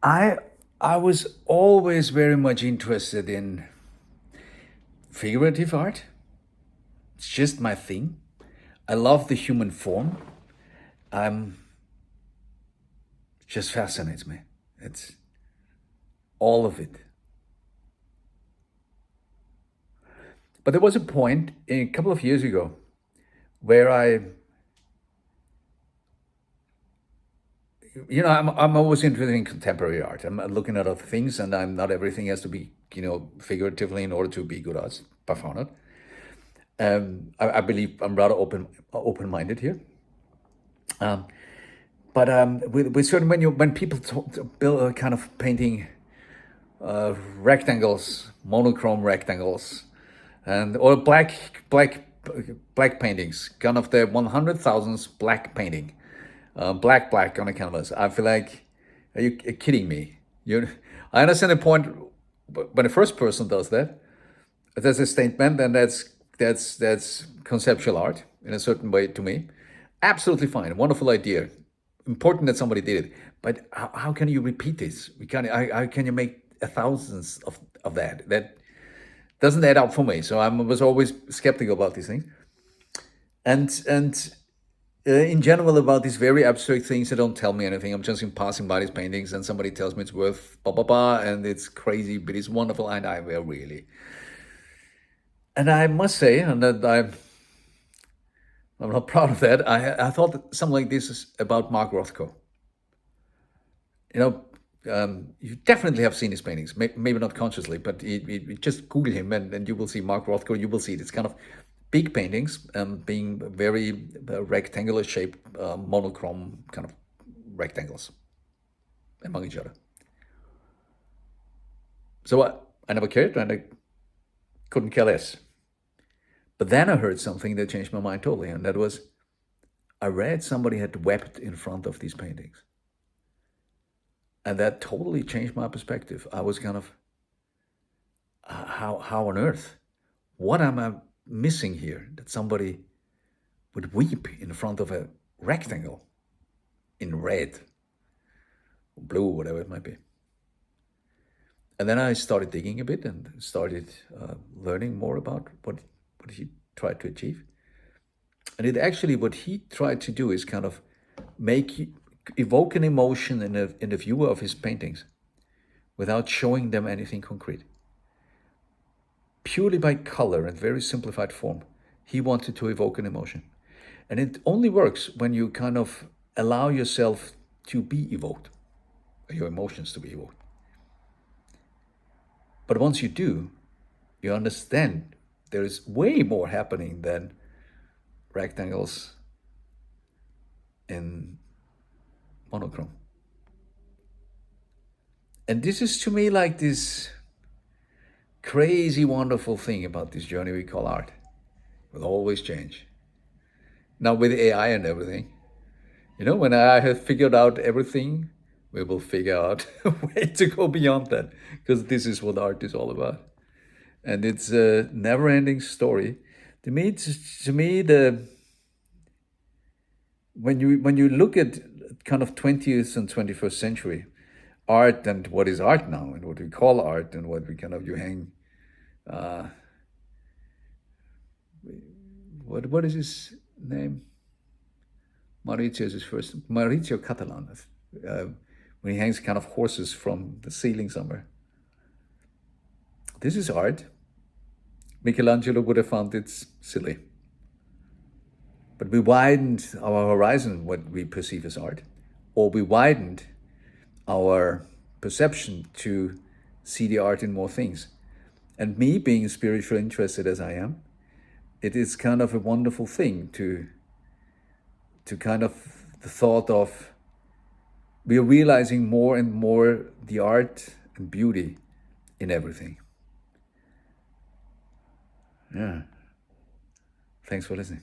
I I was always very much interested in figurative art. It's just my thing. I love the human form. I'm just fascinates me. It's all of it. But there was a point a couple of years ago where I'm always interested in contemporary art. I'm looking at other things, and I'm not everything has to be, figuratively in order to be good art. I found it. I believe I'm rather open-minded here. But with certain when people build a kind of painting rectangles, monochrome rectangles, and or black paintings, kind of the 100,000th black painting, black on a canvas. I feel like, are you kidding me? I understand the point, but when a first person does that, that's a statement, and that's conceptual art in a certain way to me. Absolutely fine, wonderful idea, important that somebody did it. But how can you repeat this? How can you make a thousands of that? That doesn't add up for me. So I was always skeptical about these things, and in general about these very abstract things that don't tell me anything. I'm just in passing by these paintings, and somebody tells me it's worth blah blah blah, and it's crazy, but it's wonderful, and I will really. And I must say, and that I'm not proud of that. I thought that something like this is about Mark Rothko. You know, you definitely have seen his paintings, maybe not consciously, but you just Google him, and you will see Mark Rothko. You will see it. It's kind of big paintings, being very rectangular shaped, monochrome kind of rectangles among each other. So I never cared, and I couldn't care less. But then I heard something that changed my mind totally, and that was I read somebody had wept in front of these paintings. And that totally changed my perspective. I was kind of, how on earth? What am I missing here? That somebody would weep in front of a rectangle in red, or blue, whatever it might be. And then I started digging a bit and started learning more about what he tried to achieve. And it actually, what he tried to do is kind of make evoke an emotion in the viewer of his paintings without showing them anything concrete. Purely by color and very simplified form, he wanted to evoke an emotion. And it only works when you kind of allow yourself to be evoked, your emotions to be evoked. But once you do, you understand there is way more happening than rectangles in monochrome. And this is to me like this crazy, wonderful thing about this journey we call art. It will always change. Now, with AI and everything, when I have figured out everything, we will figure out a way to go beyond that, because this is what art is all about. And it's a never ending story. To me, when you look at kind of 20th and 21st century art, and what is art now, and what we call art, and what we kind of you hang what is his name? Maurizio is his first. Maurizio Catalan. When he hangs kind of horses from the ceiling somewhere. This is art. Michelangelo would have found it silly. But we widened our horizon, what we perceive as art, or we widened our perception to see the art in more things. And me being spiritually interested as I am, it is kind of a wonderful thing to kind of the thought of we are realizing more and more the art and beauty in everything. Yeah. Thanks for listening.